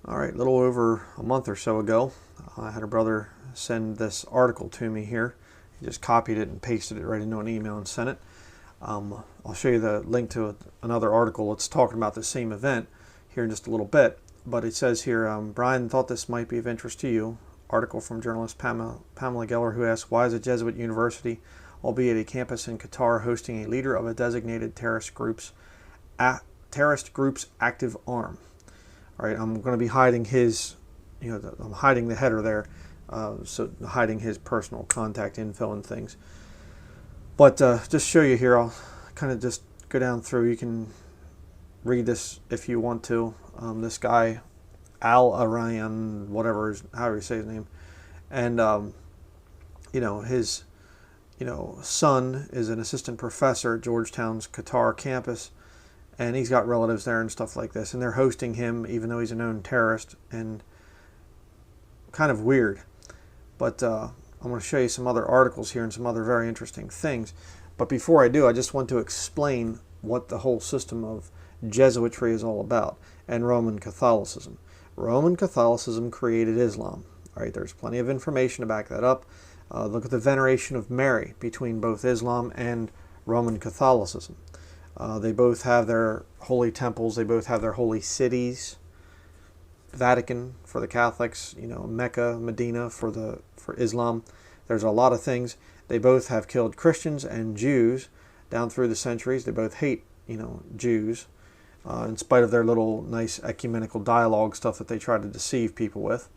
All right, a little over a month or so ago, I had a brother send this article to me here. He just copied it and pasted it right into an email and sent it. I'll show you the link to another article that's talking about the same event here in just a little bit. But it says here, Brian thought this might be of interest to you. Article from journalist Pamela Geller, who asks, why is a Jesuit university, albeit a campus in Qatar, hosting a leader of a designated terrorist group's active arm? All right, I'm going to be hiding his, I'm hiding the header there, so hiding his personal contact info and things. But just show you here, I'll kind of just go down through. You can read this if you want to. This guy, Al-Arayan, however you say his name, and his son is an assistant professor at Georgetown's Qatar campus, and he's got relatives there and stuff like this, and they're hosting him even though he's a known terrorist, and kind of weird. But I'm going to show you some other articles here and some other very interesting things. But before I do, I just want to explain what the whole system of Jesuitry is all about, and Roman Catholicism. Roman Catholicism created Islam. All right, there's plenty of information to back that up. Look at the veneration of Mary between both Islam and Roman Catholicism. They both have their holy temples. They both have their holy cities. Vatican for the Catholics, Mecca, Medina for Islam. There's a lot of things. They both have killed Christians and Jews down through the centuries. They both hate, Jews, in spite of their little nice ecumenical dialogue stuff that they try to deceive people with.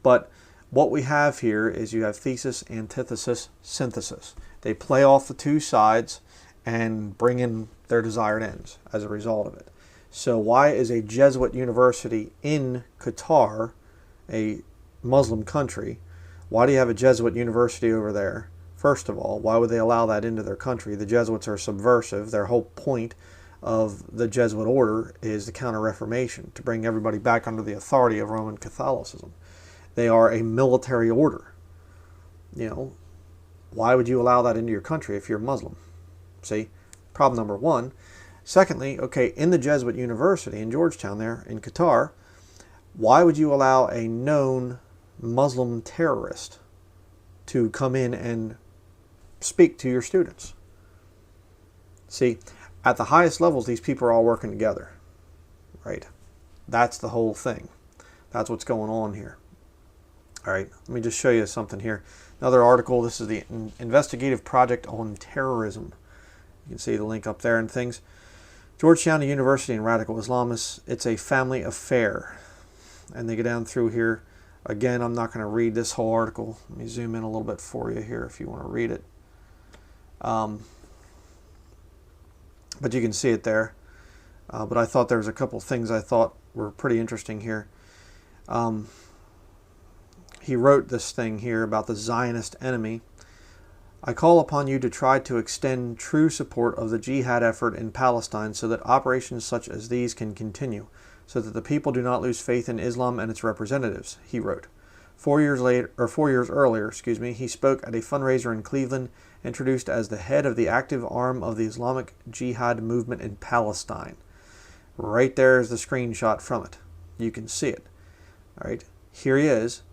But what we have here is you have thesis, antithesis, synthesis. They play off the two sides and bring in their desired ends as a result of it. So why is a Jesuit university in Qatar, a Muslim country, why do you have a Jesuit university over there? First of all, why would they allow that into their country? The Jesuits are subversive. Their whole point of the Jesuit order is the Counter-Reformation, to bring everybody back under the authority of Roman Catholicism. They are a military order. Why would you allow that into your country if you're Muslim? See, problem number one. Secondly, okay, in the Jesuit university in Georgetown there in Qatar, why would you allow a known Muslim terrorist to come in and speak to your students? See, at the highest levels, these people are all working together, right? That's the whole thing. That's what's going on here. All right, let me just show you something here. Another article, this is the Investigative Project on Terrorism. You can see the link up there and things. Georgetown University and Radical Islamists, it's a family affair. And they go down through here. Again, I'm not going to read this whole article. Let me zoom in a little bit for you here if you want to read it. But you can see it there. But I thought there was a couple things I thought were pretty interesting here. He wrote this thing here about the Zionist enemy. I call upon you to try to extend true support of the jihad effort in Palestine so that operations such as these can continue, so that the people do not lose faith in Islam and its representatives, he wrote. 4 years earlier, he spoke at a fundraiser in Cleveland, introduced as the head of the active arm of the Islamic Jihad movement in Palestine. Right there is the screenshot from it. You can see it. All right, here he is.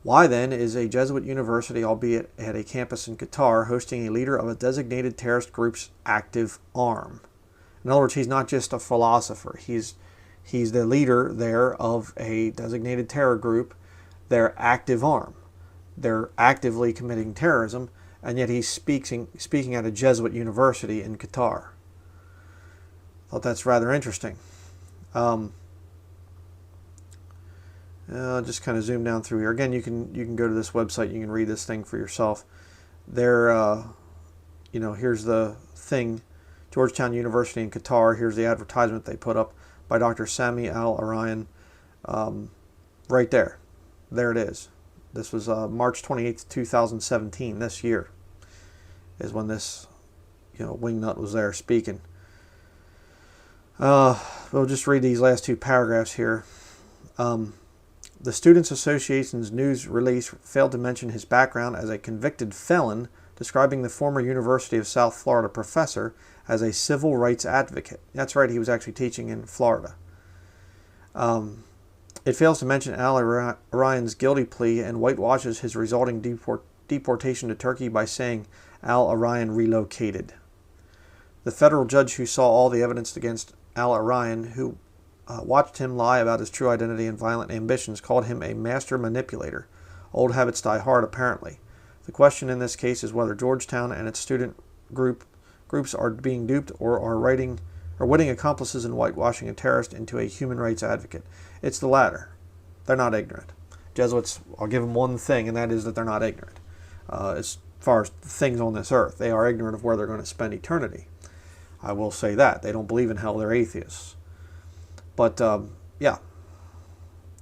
Why then is a Jesuit university, albeit at a campus in Qatar, hosting a leader of a designated terrorist group's active arm? In other words, he's not just a philosopher. He's the leader there of a designated terror group, their active arm. They're actively committing terrorism, and yet he's speaking at a Jesuit university in Qatar. Thought that's rather interesting. Just kind of zoom down through here. Again, you can go to this website. You can read this thing for yourself. There, here's the thing, Georgetown University in Qatar. Here's the advertisement they put up by Dr. Sami Al-Arayan. Right there. There it is. This was March 28th, 2017. This year is when this, wingnut was there speaking. We'll just read these last two paragraphs here. The Students Association's news release failed to mention his background as a convicted felon, describing the former University of South Florida professor as a civil rights advocate. That's right, he was actually teaching in Florida. It fails to mention Al Orian's guilty plea and whitewashes his resulting deportation to Turkey by saying Al Orian relocated. The federal judge who saw all the evidence against Al Orian, who watched him lie about his true identity and violent ambitions, called him a master manipulator. Old habits die hard, apparently. The question in this case is whether Georgetown and its student groups are being duped or are witting accomplices in whitewashing a terrorist into a human rights advocate. It's the latter. They're not ignorant. Jesuits, I'll give them one thing, and that is that they're not ignorant. As far as things on this earth, they are ignorant of where they're going to spend eternity. I will say that. They don't believe in hell. They're atheists. But, yeah.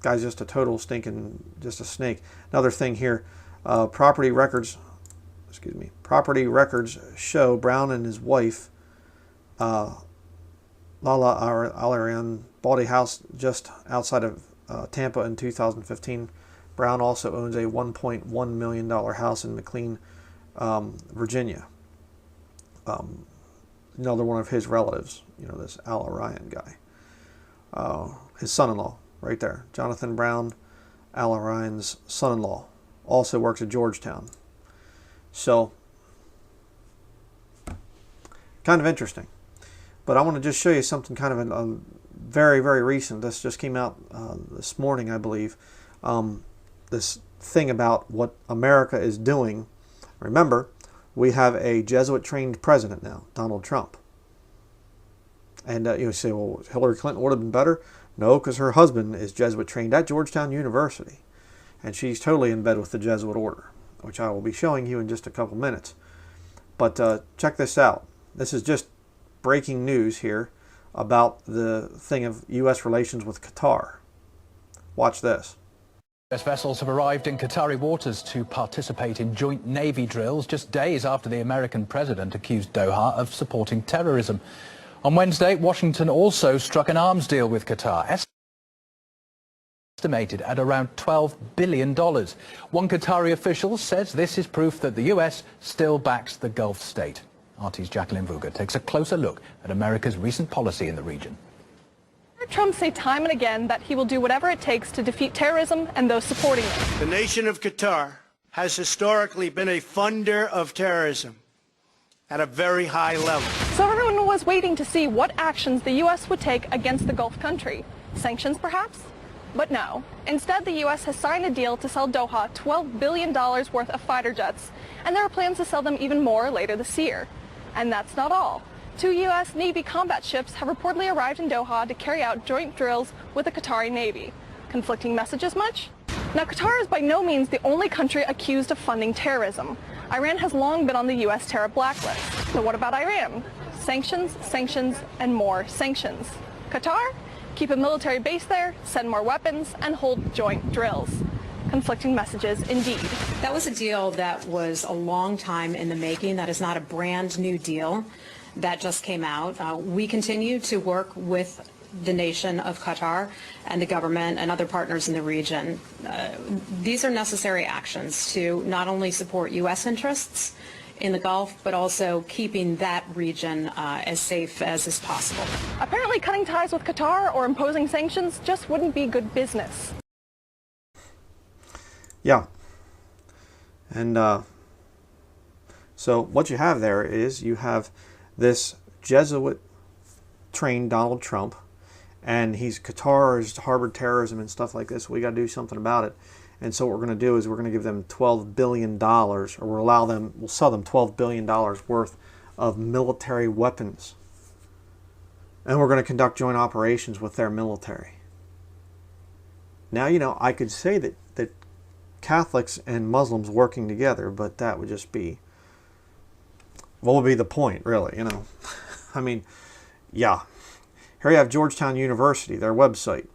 Guy's just a total just a snake. Another thing here, property records show Brown and his wife, Lala Alarian, bought a house just outside of Tampa in 2015. Brown also owns a $1.1 million house in McLean, Virginia. Another one of his relatives, this Al Orian guy. His son-in-law, right there. Jonathan Brown, Al Orian's son-in-law, also works at Georgetown. So, kind of interesting. But I want to just show you something kind of a very, very recent. This just came out this morning, I believe. This thing about what America is doing. Remember, we have a Jesuit-trained president now, Donald Trump. And you say, well, Hillary Clinton would have been better? No, because her husband is Jesuit-trained at Georgetown University. And she's totally in bed with the Jesuit order, which I will be showing you in just a couple minutes. But check this out. This is just breaking news here about the thing of U.S. relations with Qatar. Watch this. U.S. vessels have arrived in Qatari waters to participate in joint Navy drills just days after the American president accused Doha of supporting terrorism. On Wednesday, Washington also struck an arms deal with Qatar, estimated at around $12 billion. One Qatari official says this is proof that the U.S. still backs the Gulf state. RT's Jacqueline Vuga takes a closer look at America's recent policy in the region. Trump say time and again that he will do whatever it takes to defeat terrorism and those supporting it. The nation of Qatar has historically been a funder of terrorism at a very high level. So everyone was waiting to see what actions the U.S. would take against the Gulf country. Sanctions, perhaps? But no. Instead, the U.S. has signed a deal to sell Doha $12 billion worth of fighter jets, and there are plans to sell them even more later this year. And that's not all. 2 U.S. Navy combat ships have reportedly arrived in Doha to carry out joint drills with the Qatari Navy. Conflicting messages much? Now, Qatar is by no means the only country accused of funding terrorism. Iran has long been on the U.S. terror blacklist. So what about Iran? Sanctions, sanctions, and more sanctions. Qatar? Keep a military base there, send more weapons, and hold joint drills. Conflicting messages indeed. That was a deal that was a long time in the making. That is not a brand new deal that just came out. We continue to work with the nation of Qatar and the government and other partners in the region. These are necessary actions to not only support U.S. interests in the Gulf, but also keeping that region as safe as is possible. Apparently cutting ties with Qatar or imposing sanctions just wouldn't be good business. Yeah. And so what you have there is you have this Jesuit-trained Donald Trump, and Qatar has harbored terrorism and stuff like this. We got to do something about it. And so what we're going to do is we're going to give them $12 billion, or we'll sell them $12 billion worth of military weapons. And we're going to conduct joint operations with their military. Now, I could say that Catholics and Muslims working together, but that would just be, what would be the point, really, I mean, yeah. Here you have Georgetown University, their website.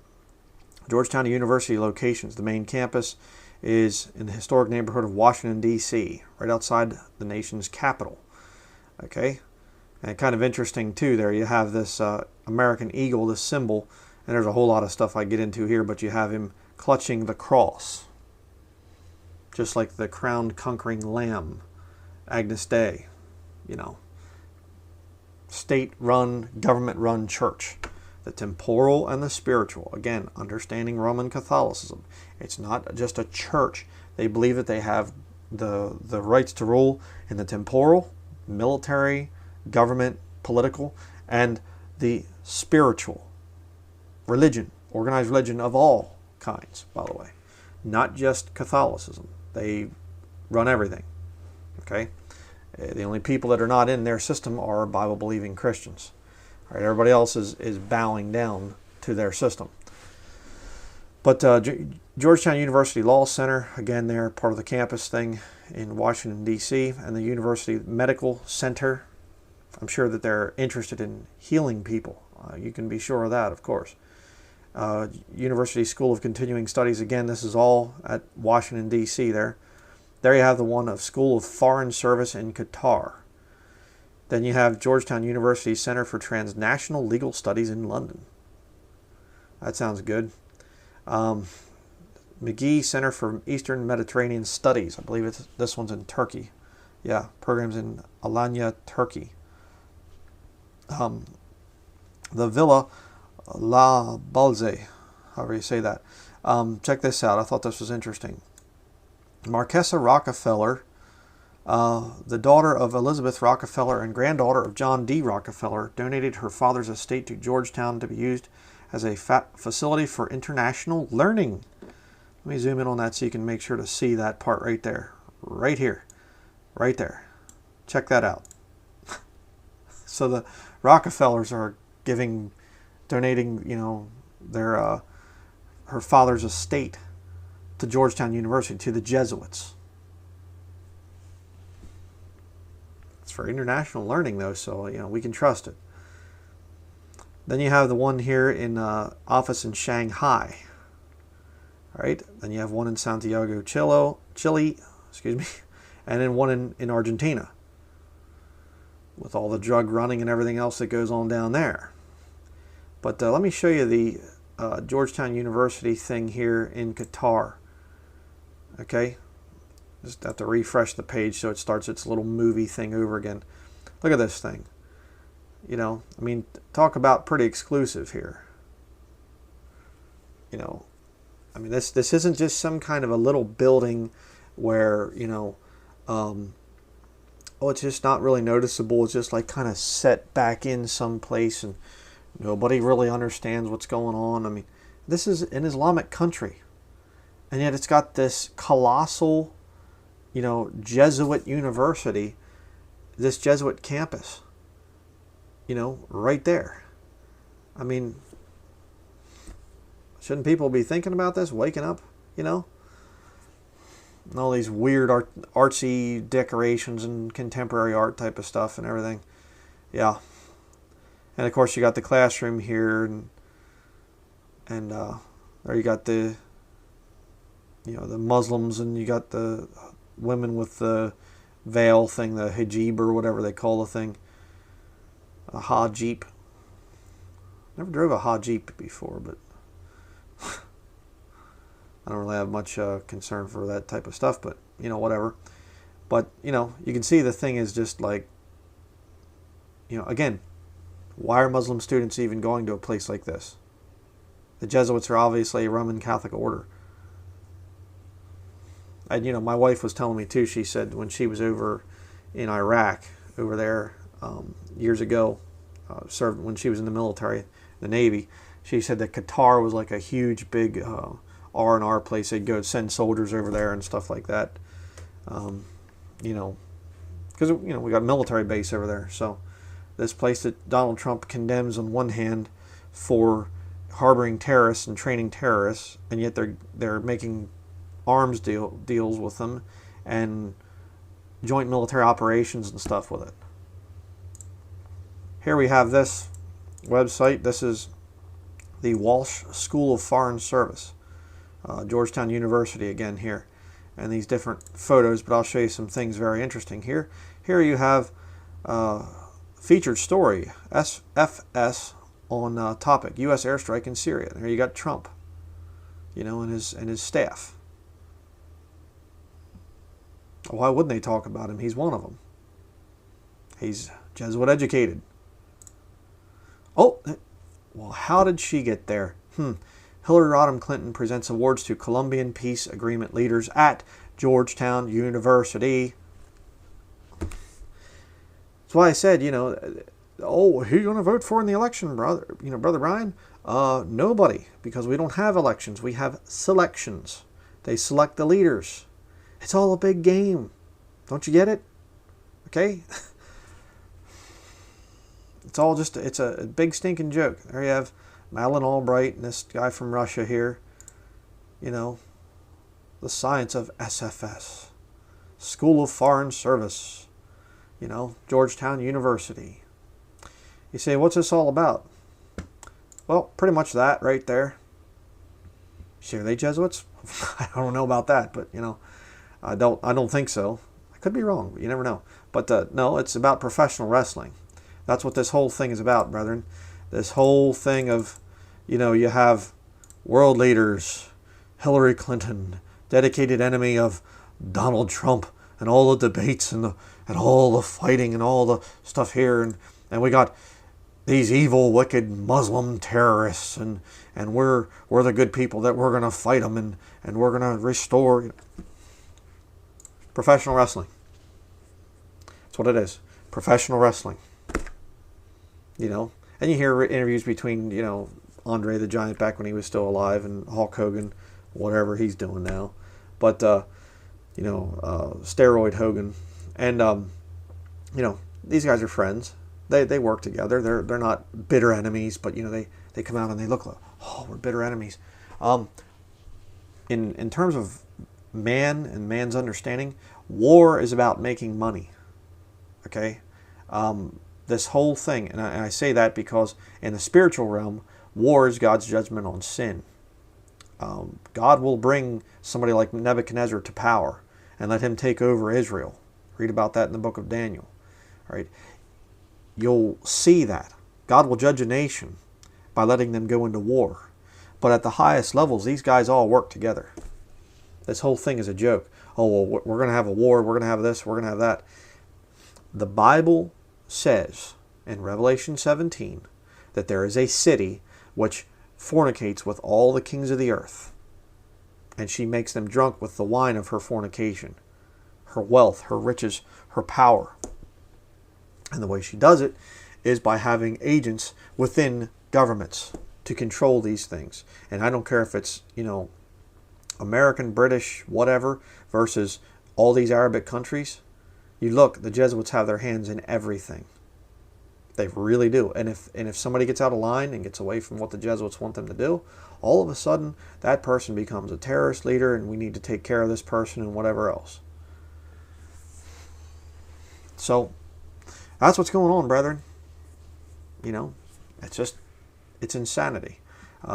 Georgetown University locations. The main campus is in the historic neighborhood of Washington, D.C., right outside the nation's capital. Okay? And kind of interesting, too, there you have this American eagle, this symbol, and there's a whole lot of stuff I get into here, but you have him clutching the cross, just like the crowned conquering lamb, Agnus Dei, state-run, government-run church the temporal and the spiritual. Again, understanding Roman Catholicism. It's not just a church. They believe that they have the rights to rule in the temporal, military, government, political, and the spiritual. Religion, organized religion of all kinds, by the way. Not just Catholicism. They run everything. Okay? The only people that are not in their system are Bible-believing Christians. All right, everybody else is bowing down to their system. But Georgetown University Law Center, again, they're part of the campus thing in Washington, D.C., and the University Medical Center. I'm sure that they're interested in healing people. You can be sure of that, of course. University School of Continuing Studies, again, this is all at Washington, D.C. there. There you have the one of School of Foreign Service in Qatar. Then you have Georgetown University Center for Transnational Legal Studies in London. That sounds good. McGee Center for Eastern Mediterranean Studies. I believe this one's in Turkey. Yeah, programs in Alanya, Turkey. The Villa La Balze, however you say that. Check this out. I thought this was interesting. Marquesa Rockefeller, the daughter of Elizabeth Rockefeller and granddaughter of John D. Rockefeller, donated her father's estate to Georgetown to be used as a facility for international learning. Let me zoom in on that so you can make sure to see that part right there. Right here. Right there. Check that out. So the Rockefellers are donating, their her father's estate to Georgetown University, to the Jesuits. It's for international learning, though, so we can trust it. Then you have the one here in office in Shanghai. All right. Then you have one in Santiago, Chile, excuse me, and then one in Argentina, with all the drug running and everything else that goes on down there. But let me show you the Georgetown University thing here in Qatar. Okay, just have to refresh the page so it starts its little movie thing over again. Look at this thing. Talk about pretty exclusive here. This isn't just some kind of a little building where, it's just not really noticeable. It's just like kind of set back in some place and nobody really understands what's going on. This is an Islamic country. And yet it's got this colossal, Jesuit university, this Jesuit campus, right there. Shouldn't people be thinking about this, waking up, And all these weird artsy decorations and contemporary art type of stuff and everything. Yeah. And of course you got the classroom here and there you got the the Muslims, and you got the women with the veil thing, the hijab or whatever they call the thing. A hijab. Never drove a hijab before, but I don't really have much concern for that type of stuff, but whatever. But you can see the thing is just like, again, why are Muslim students even going to a place like this? The Jesuits are obviously a Roman Catholic order. And my wife was telling me too, she said when she was over in Iraq, over there years ago, served when she was in the military, the Navy, she said that Qatar was like a huge big R&R place. They'd go send soldiers over there and stuff like that. Because we got a military base over there. So this place that Donald Trump condemns on one hand for harboring terrorists and training terrorists, and yet they're making arms deals with them and joint military operations and stuff with it. Here we have this website. This is the Walsh School of Foreign Service, Georgetown University again here, and these different photos, but I'll show you some things very interesting here. Here you have featured story, SFS on topic, U.S. airstrike in Syria. There you got Trump, and his staff. Why wouldn't they talk about him? He's one of them. He's Jesuit educated. Oh, Well, how did she get there? Hillary Rodham Clinton presents awards to Colombian peace agreement leaders at Georgetown University. That's why I said, oh, who are you going to vote for in the election, brother? Brother Bryan? Nobody, because we don't have elections. We have selections. They select the leaders. It's all a big game. Don't you get it? Okay? It's a big stinking joke. There you have Madeleine Albright and this guy from Russia here. The science of SFS. School of Foreign Service. Georgetown University. You say, what's this all about? Well, pretty much that right there. Are they Jesuits? I don't know about that, but I don't think so. I could be wrong, but you never know. But no, it's about professional wrestling. That's what this whole thing is about, brethren. This whole thing of, you have world leaders, Hillary Clinton, dedicated enemy of Donald Trump, and all the debates and all the fighting and all the stuff here, and we got these evil, wicked Muslim terrorists, and we're the good people that we're going to fight them and we're going to restore professional wrestling. That's what it is. Professional wrestling. And you hear interviews between, Andre the Giant back when he was still alive and Hulk Hogan, whatever he's doing now. But, steroid Hogan. And, these guys are friends. They work together. They're not bitter enemies, but, they come out and they look like, oh, we're bitter enemies. In terms of man and man's understanding, war is about making money. Okay? This whole thing, and I say that because in the spiritual realm, war is God's judgment on sin. God will bring somebody like Nebuchadnezzar to power and let him take over Israel. Read about that in the book of Daniel. All right? You'll see that. God will judge a nation by letting them go into war. But at the highest levels, these guys all work together. This whole thing is a joke. Oh, well, we're going to have a war, we're going to have this, we're going to have that. The Bible says in Revelation 17 that there is a city which fornicates with all the kings of the earth, and she makes them drunk with the wine of her fornication, her wealth, her riches, her power. And the way she does it is by having agents within governments to control these things. And I don't care if it's, American, British, whatever, versus all these Arabic countries. You look, the Jesuits have their hands in everything. They really do. And if somebody gets out of line and gets away from what the Jesuits want them to do, all of a sudden that person becomes a terrorist leader and we need to take care of this person and whatever else. So that's what's going on, brethren. It's insanity.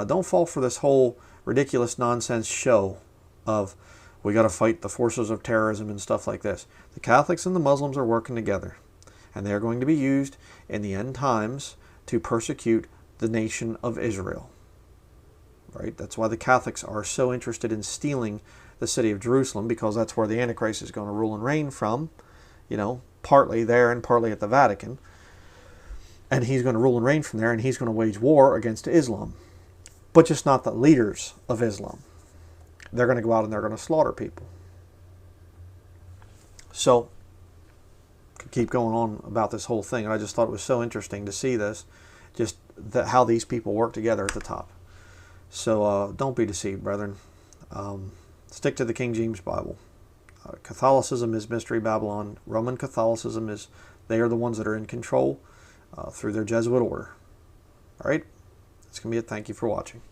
Don't fall for this whole ridiculous nonsense show of we got to fight the forces of terrorism and stuff like this. The Catholics and the Muslims are working together, and they're going to be used in the end times to persecute the nation of Israel. Right? That's why the Catholics are so interested in stealing the city of Jerusalem, because that's where the Antichrist is going to rule and reign from, partly there and partly at the Vatican. And he's going to rule and reign from there, and he's going to wage war against Islam. But just not the leaders of Islam. They're going to go out and they're going to slaughter people. So, could keep going on about this whole thing. And I just thought it was so interesting to see this, just how these people work together at the top. So, don't be deceived, brethren. Stick to the King James Bible. Catholicism is Mystery Babylon. Roman Catholicism is, they are the ones that are in control through their Jesuit order. All right? That's going to be it. Thank you for watching.